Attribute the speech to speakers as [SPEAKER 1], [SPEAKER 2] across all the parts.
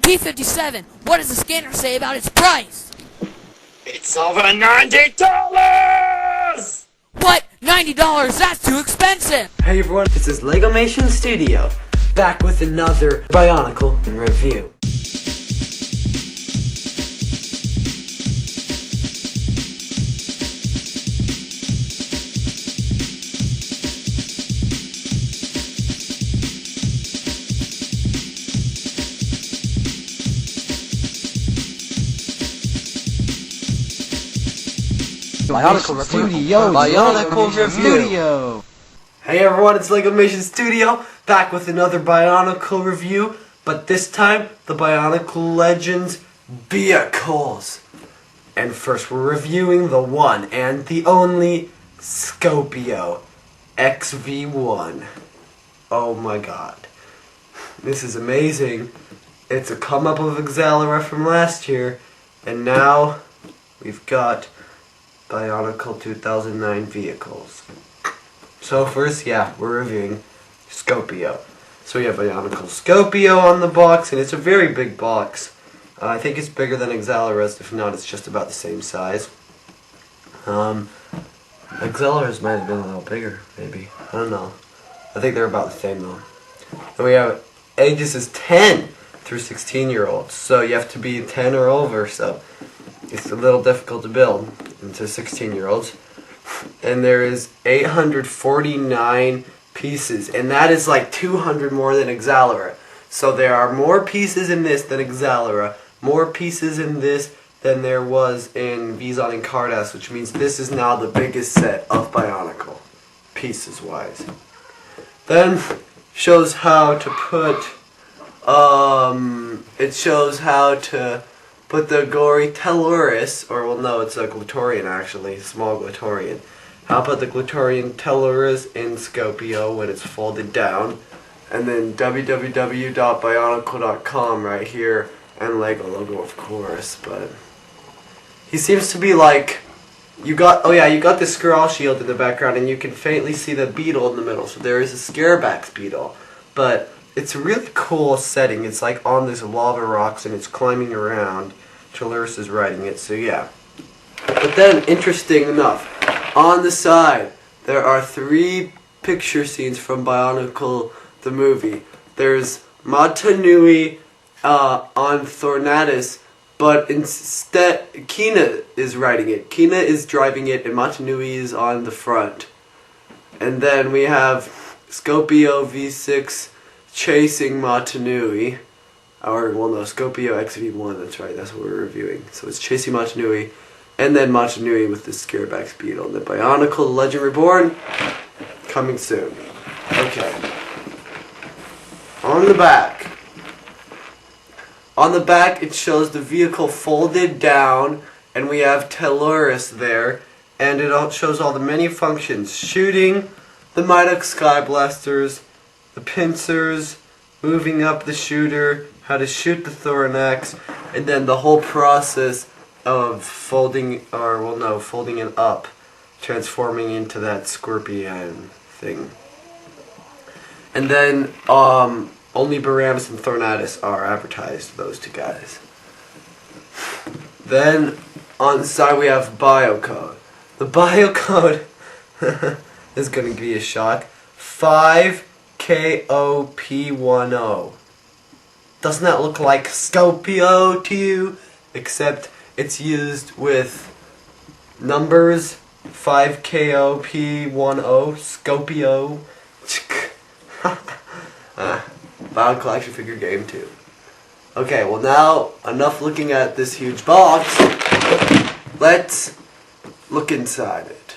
[SPEAKER 1] P57, what does the scanner say about its price?
[SPEAKER 2] It's over $90!
[SPEAKER 1] What? $90? That's too expensive!
[SPEAKER 3] Hey everyone, this is LegomationStudio, back with another Bionicle review.
[SPEAKER 4] Bionicle Studio. Bionicle Studio.
[SPEAKER 3] Hey everyone, it's LegomationStudio, back with another Bionicle review, but this time, the Bionicle Legends vehicles. And first we're reviewing the one and the only SKOPIO XV-1. Oh my god. This is amazing. It's a come-up of Exalera from last year, and now we've got Bionicle 2009 vehicles. So first, we're reviewing SKOPIO. So we have Bionicle SKOPIO on the box, and it's a very big box. I think it's bigger than Exalera's. If not, it's just about the same size. Exalera's might have been a little bigger, maybe. I don't know. I think they're about the same though. And we have ages is 10 through 16-year-olds. So you have to be 10 or over, so it's a little difficult to build into 16-year-olds. And there is 849 pieces, and that is like 200 more than Exalera. So there are more pieces in this than Exalera, more pieces in this than there was in Vizon and Cardass, which means this is now the biggest set of Bionicle, pieces-wise. Then shows how to put, the gory Tellurus, or well no, it's a Glutorian actually, small Glutorian. How about the Glutorian Tellurus in SKOPIO when it's folded down? And then www.bionicle.com right here, and Lego logo of course, but he seems to be like, you got the Skrull shield in the background, and you can faintly see the beetle in the middle, so there is a Scareback's beetle, but it's a really cool setting. It's like on this lava rocks and it's climbing around. Tellurus is riding it, so yeah. But then, interesting enough, on the side, there are 3 picture scenes from Bionicle the movie. There's Mata Nui on Thornatus, but instead, Kina is riding it. Kina is driving it, and Mata Nui is on the front. And then we have SKOPIO V6 chasing Mata Nui. Or, well no, SKOPIO XV-1, that's right, that's what we're reviewing. So it's chasing Mata Nui, and then Mata Nui with the Scareback's beetle. And the Bionicle Legend Reborn, coming soon. Okay. On the back it shows the vehicle folded down, and we have Tellurus there, and it shows all the many functions. Shooting, the Mighty Sky Blasters, the pincers, moving up the shooter, how to shoot the Thorax, and then the whole process of folding it up, transforming into that scorpion thing. And then only Baramus and Thornatus are advertised, those 2 guys. Then on the side we have Biocode. The Biocode is going to be a shock. 5KOP10. Doesn't that look like SKOPIO to you? Except it's used with numbers. 5KOP10. SKOPIO. Bionicle action figure game too. Okay, well now, enough looking at this huge box. Let's look inside it.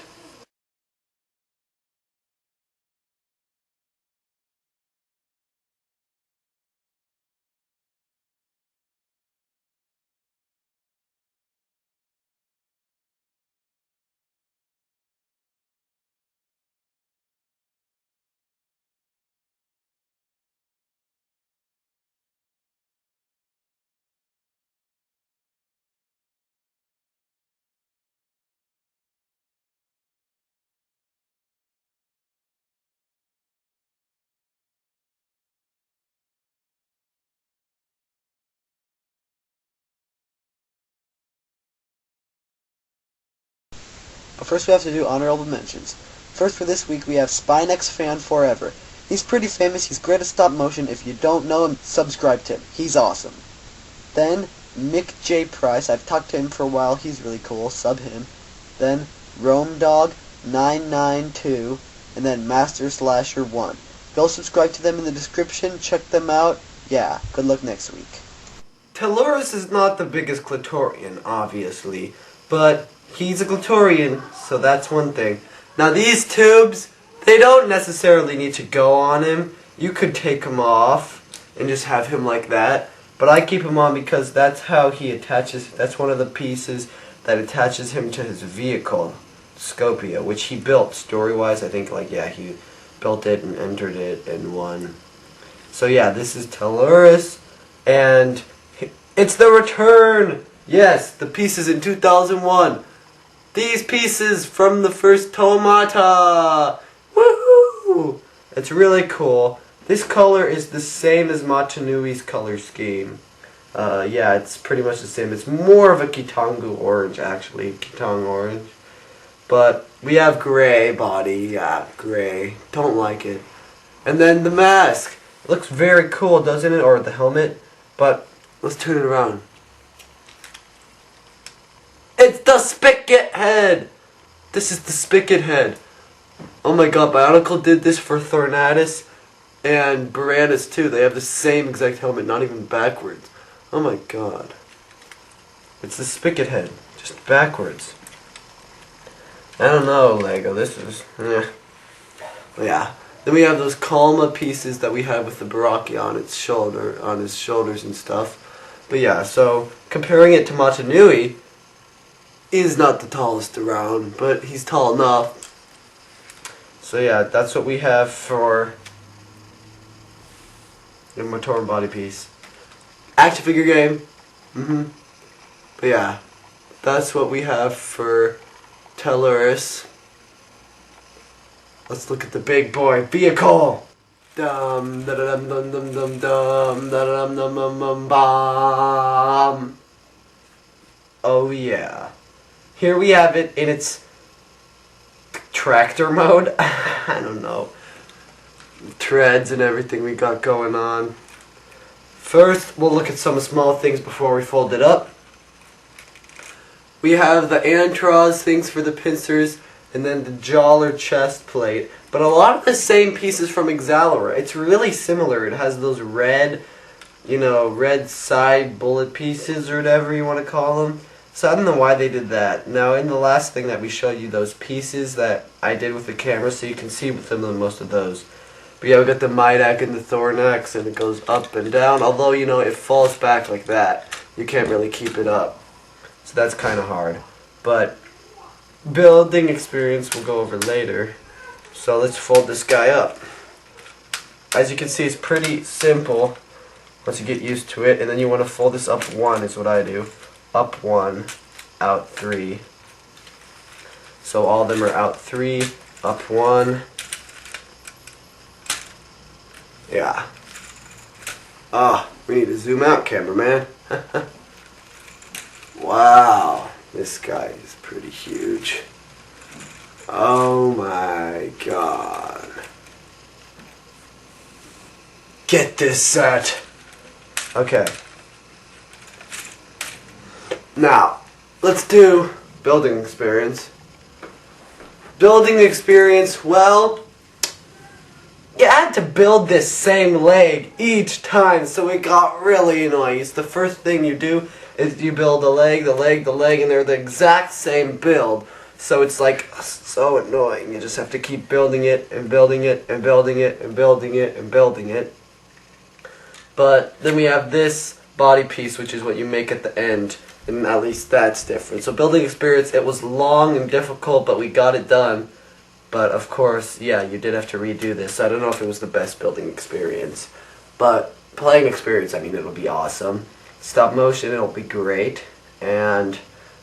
[SPEAKER 3] first we have to do honorable mentions. First for this week we have Spynex Fan Forever. He's pretty famous, he's great at stop motion. If you don't know him, subscribe to him. He's awesome. Then mickjprice, I've talked to him for a while, he's really cool, sub him. Then RoamDog992, and then MasterSlasher1. Go subscribe to them in the description, check them out. Yeah, good luck next week. Tellurus is not the biggest clitorian, obviously, but he's a clitorian, so that's one thing. Now these tubes, they don't necessarily need to go on him. You could take them off and just have him like that, but I keep him on because that's how he attaches, that's one of the pieces that attaches him to his vehicle, SKOPIO, which he built story-wise. I think, like, yeah, he built it and entered it and won. So yeah, this is Tellurus, and it's the return! Yes, the pieces in 2001. These pieces from the first Tomata! Woohoo! It's really cool. This color is the same as Matanui's color scheme. Yeah, it's pretty much the same. It's more of a Kitangu orange, actually. Kitang orange. But we have gray body. Yeah, gray. Don't like it. And then the mask. It looks very cool, doesn't it? Or the helmet. But let's turn it around. It's the spigot head! This is the spigot head. Oh my god, Bionicle did this for Thornatus and Baranus too. They have the same exact helmet, not even backwards. Oh my god. It's the spigot head, just backwards. I don't know, Lego, this is... Yeah. Then we have those Kalma pieces that we have with the Baraki on its shoulder, on his shoulders and stuff. But yeah, so comparing it to Matanui, he's not the tallest around, but he's tall enough. So yeah, that's what we have for the Matoran body piece. Action figure game. But yeah, that's what we have for Tellurus. Let's look at the big boy vehicle. Dum da da dum dum dum dum dum da dum dum dum dum bum. Oh yeah. Here we have it in its tractor mode. I don't know. Treads and everything we got going on. First, we'll look at some small things before we fold it up. We have the Antros, things for the pincers, and then the Jawler chest plate. But a lot of the same pieces from Exalura. It's really similar. It has those red, red side bullet pieces or whatever you want to call them. So I don't know why they did that. Now in the last thing that we showed you, those pieces that I did with the camera, so you can see with them most of those. But yeah, we got the Midak and the Thornax, and it goes up and down. Although, it falls back like that. You can't really keep it up. So that's kind of hard. But building experience we'll go over later. So let's fold this guy up. As you can see, it's pretty simple once you get used to it. And then you want to fold this up one is what I do. Up one, out three. So all of them are out three, up one. Yeah. We need to zoom out, cameraman. Wow, this guy is pretty huge. Oh my god. Get this set. Okay. Now, let's do building experience. Building experience, well, you had to build this same leg each time, so it got really annoying. It's the first thing you do is you build the leg, the leg, the leg, and they're the exact same build. So it's like so annoying. You just have to keep building it and building it and building it and building it and building it. But then we have this body piece, which is what you make at the end. And at least that's different. So building experience, it was long and difficult, but we got it done. But of course, yeah, you did have to redo this. So I don't know if it was the best building experience. But playing experience, I mean, it'll be awesome. Stop motion, it'll be great. And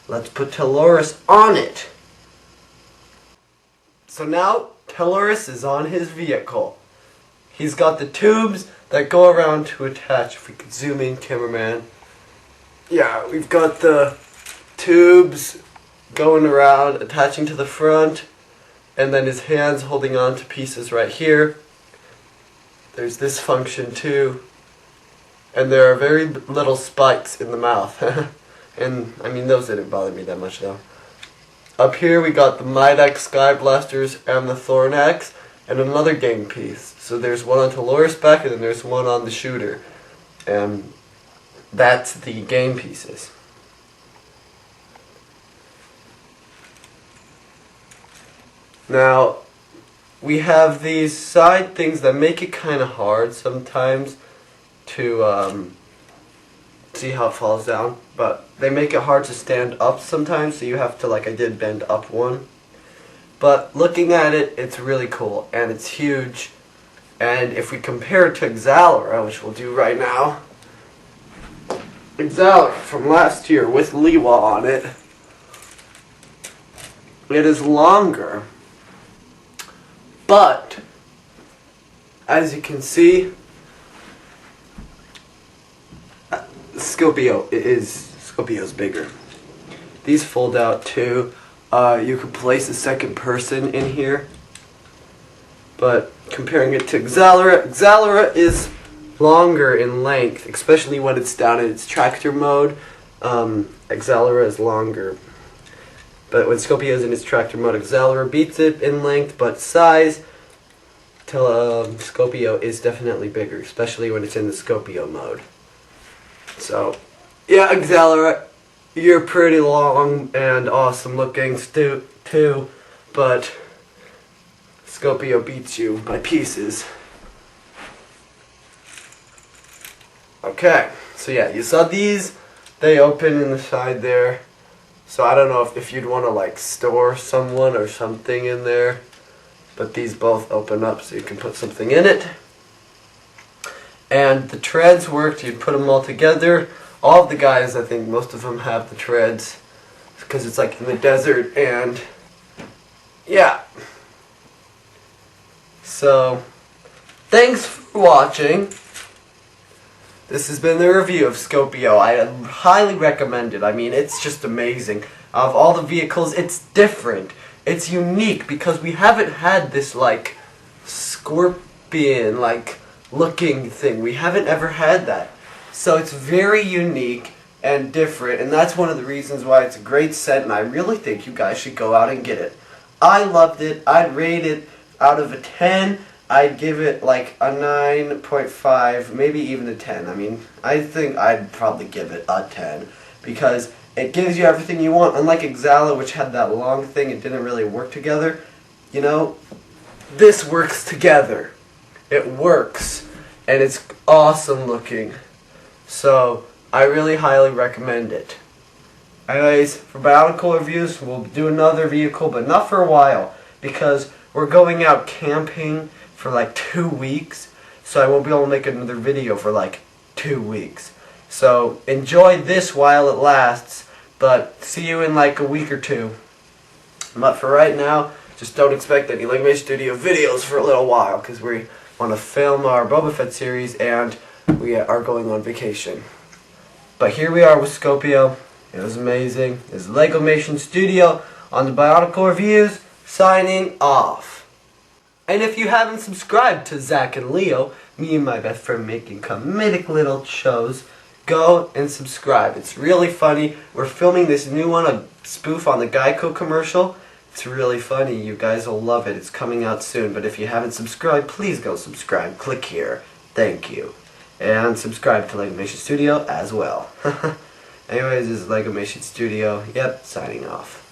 [SPEAKER 3] let's put Tellurus on it. So now, Tellurus is on his vehicle. He's got the tubes that go around to attach. If we could zoom in, cameraman. Yeah, we've got the tubes going around, attaching to the front, and then his hands holding on to pieces right here. There's this function too, and there are very little spikes in the mouth. And I mean, those didn't bother me that much though. Up here we got the Might Sky Blasters and the Thornax, and another game piece. So there's one on Taloris back, and then there's one on the shooter. And that's the game pieces. Now, we have these side things that make it kind of hard sometimes to see how it falls down, but they make it hard to stand up sometimes, so you have to, like I did, bend up one. But looking at it, it's really cool, and it's huge. And if we compare it to Exalera, which we'll do right now, Exalera from last year with Lewa on it, it is longer, but as you can see, Skopio's bigger. These fold out too. You could place a second person in here. But comparing it to Exalera is longer in length, especially when it's down in its tractor mode. Exalera is longer. But when Skopio is in its tractor mode, Exalera beats it in length, but size, Skopio is definitely bigger, especially when it's in the Skopio mode. So, yeah, Exalera, you're pretty long and awesome looking too, but Skopio beats you by pieces. Okay, so yeah, you saw these, they open in the side there. So I don't know if you'd want to like store someone or something in there, but these both open up so you can put something in it. And the treads worked, you'd put them all together. All of the guys, I think most of them have the treads because it's like in the desert, and yeah. So, thanks for watching. This has been the review of Skopio. I highly recommend it. I mean, it's just amazing. Of all the vehicles, it's different. It's unique because we haven't had this like scorpion like looking thing. We haven't ever had that. So it's very unique and different, and that's one of the reasons why it's a great set, and I really think you guys should go out and get it. I loved it. I'd rate it out of a 10. I'd give it like a 9.5, maybe even a 10. I mean, I think I'd probably give it a 10 because it gives you everything you want. Unlike Exalera, which had that long thing, it didn't really work together. You know, this works together. It works, and it's awesome looking. So, I really highly recommend it. Anyways, for Bionicle reviews, we'll do another vehicle, but not for a while, because we're going out camping for like 2 weeks, so I won't be able to make another video for like 2 weeks. So enjoy this while it lasts, but see you in like a week or two. But for right now, just don't expect any LegomationStudio videos for a little while, because we want to film our Boba Fett series and we are going on vacation. But here we are with Skopio. It was amazing. This is LegomationStudio on the Bionicle reviews, signing off. And if you haven't subscribed to Zach and Leo, me and my best friend making comedic little shows, go and subscribe. It's really funny. We're filming this new one, a spoof on the Geico commercial. It's really funny. You guys will love it. It's coming out soon. But if you haven't subscribed, please go subscribe. Click here. Thank you. And subscribe to LegomationStudio as well. Anyways, this is LegomationStudio. Yep, signing off.